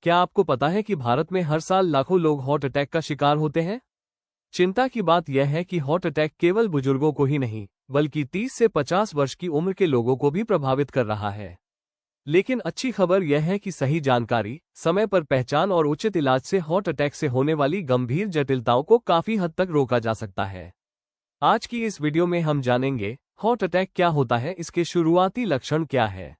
क्या आपको पता है कि भारत में हर साल लाखों लोग हार्ट अटैक का शिकार होते हैं? चिंता की बात यह है कि हार्ट अटैक केवल बुजुर्गों को ही नहीं, बल्कि 30 से 50 वर्ष की उम्र के लोगों को भी प्रभावित कर रहा है। लेकिन अच्छी खबर यह है कि सही जानकारी, समय पर पहचान और उचित इलाज से हार्ट अटैक से होने वाली गंभीर जटिलताओं को काफी हद तक रोका जा सकता है। आज की इस वीडियो में हम जानेंगे, हार्ट अटैक क्या होता है, इसके शुरुआती लक्षण क्या है,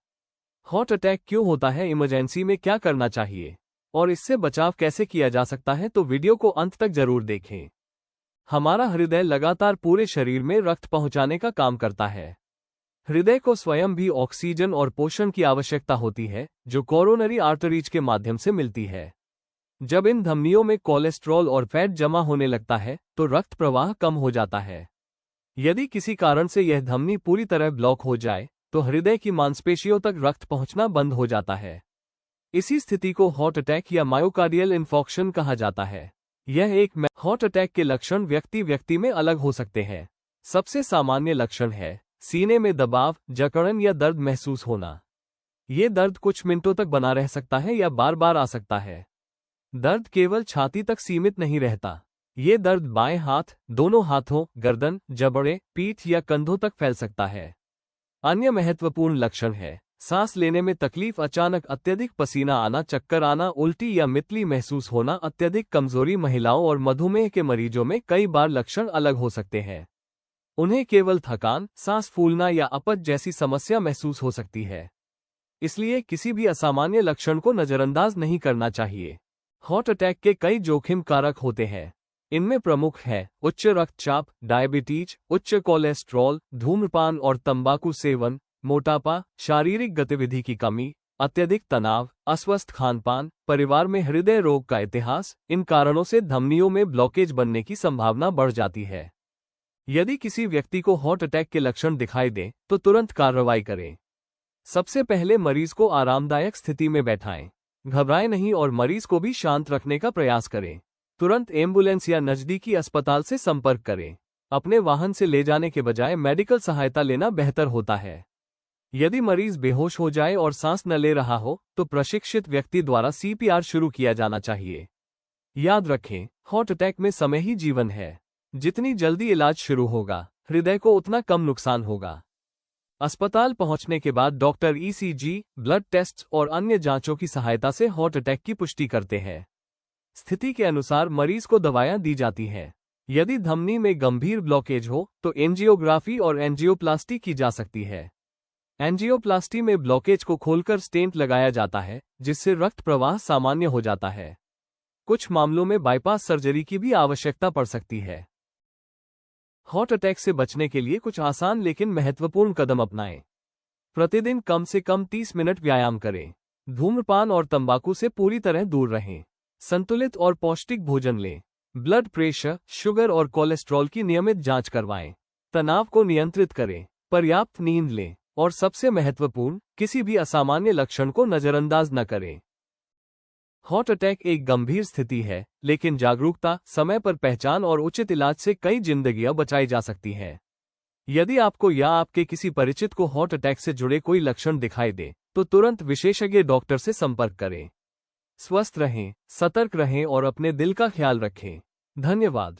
हार्ट अटैक क्यों होता है, इमरजेंसी में क्या करना चाहिए और इससे बचाव कैसे किया जा सकता है। तो वीडियो को अंत तक जरूर देखें। हमारा हृदय लगातार पूरे शरीर में रक्त पहुंचाने का काम करता है। हृदय को स्वयं भी ऑक्सीजन और पोषण की आवश्यकता होती है, जो कोरोनरी आर्टरीज के माध्यम से मिलती है। जब इन धमनियों में कोलेस्ट्रॉल और फैट जमा होने लगता है तो रक्त प्रवाह कम हो जाता है। यदि किसी कारण से यह धमनी पूरी तरह ब्लॉक हो जाए तो हृदय की मांसपेशियों तक रक्त पहुंचना बंद हो जाता है। इसी स्थिति को हार्ट अटैक या मायोकार्डियल इन्फॉक्शन कहा जाता है। हार्ट अटैक के लक्षण व्यक्ति में अलग हो सकते हैं। सबसे सामान्य लक्षण है सीने में दबाव, जकड़न या दर्द महसूस होना। ये दर्द कुछ मिनटों तक बना रह सकता है या बार बार आ सकता है। दर्द केवल छाती तक सीमित नहीं रहता। ये दर्द बाएं हाथ, दोनों हाथों, गर्दन, जबड़े, पीठ या कंधों तक फैल सकता है। अन्य महत्वपूर्ण लक्षण है सांस लेने में तकलीफ, अचानक अत्यधिक पसीना आना, चक्कर आना, उल्टी या मितली महसूस होना, अत्यधिक कमजोरी। महिलाओं और मधुमेह के मरीजों में कई बार लक्षण अलग हो सकते हैं। उन्हें केवल थकान, सांस फूलना या अपच जैसी समस्या महसूस हो सकती है। इसलिए किसी भी असामान्य लक्षण को नजरअंदाज नहीं करना चाहिए। हार्ट अटैक के कई जोखिम कारक होते हैं। इनमें प्रमुख है उच्च रक्तचाप, डायबिटीज, उच्च कोलेस्ट्रॉल, धूम्रपान और तंबाकू सेवन, मोटापा, शारीरिक गतिविधि की कमी, अत्यधिक तनाव, अस्वस्थ खानपान, परिवार में हृदय रोग का इतिहास। इन कारणों से धमनियों में ब्लॉकेज बनने की संभावना बढ़ जाती है। यदि किसी व्यक्ति को हार्ट अटैक के लक्षण दिखाई दें तो तुरंत कार्रवाई करें। सबसे पहले मरीज को आरामदायक स्थिति में बैठाएं। घबराएं नहीं और मरीज को भी शांत रखने का प्रयास करें। तुरंत एम्बुलेंस या नजदीकी अस्पताल से संपर्क करें। अपने वाहन से ले जाने के बजाय मेडिकल सहायता लेना बेहतर होता है। यदि मरीज बेहोश हो जाए और सांस न ले रहा हो तो प्रशिक्षित व्यक्ति द्वारा CPR शुरू किया जाना चाहिए। याद रखें, हार्ट अटैक में समय ही जीवन है। जितनी जल्दी इलाज शुरू होगा, हृदय को उतना कम नुकसान होगा। अस्पताल पहुंचने के बाद डॉक्टर ECG, ब्लड टेस्ट और अन्य जांचों की सहायता से हार्ट अटैक की पुष्टि करते हैं। स्थिति के अनुसार मरीज को दवाएं दी जाती हैं। यदि धमनी में गंभीर ब्लॉकेज हो तो एंजियोग्राफी और एंजियोप्लास्टी की जा सकती है। एंजियोप्लास्टी में ब्लॉकेज को खोलकर स्टेंट लगाया जाता है, जिससे रक्त प्रवाह सामान्य हो जाता है। कुछ मामलों में बाईपास सर्जरी की भी आवश्यकता पड़ सकती है। हार्ट अटैक से बचने के लिए कुछ आसान लेकिन महत्वपूर्ण कदम अपनाएं। प्रतिदिन कम से कम 30 मिनट व्यायाम करें। धूम्रपान और तंबाकू से पूरी तरह दूर रहें। संतुलित और पौष्टिक भोजन लें। ब्लड प्रेशर, शुगर और कोलेस्ट्रॉल की नियमित जांच करवाएं। तनाव को नियंत्रित करें। पर्याप्त नींद लें और सबसे महत्वपूर्ण, किसी भी असामान्य लक्षण को नजरअंदाज न करें। हार्ट अटैक एक गंभीर स्थिति है, लेकिन जागरूकता, समय पर पहचान और उचित इलाज से कई जिंदगियां बचाई जा सकती हैं। यदि आपको या आपके किसी परिचित को हार्ट अटैक से जुड़े कोई लक्षण दिखाई दे तो तुरंत विशेषज्ञ डॉक्टर से संपर्क करें। स्वस्थ रहें, सतर्क रहें और अपने दिल का ख्याल रखें। धन्यवाद।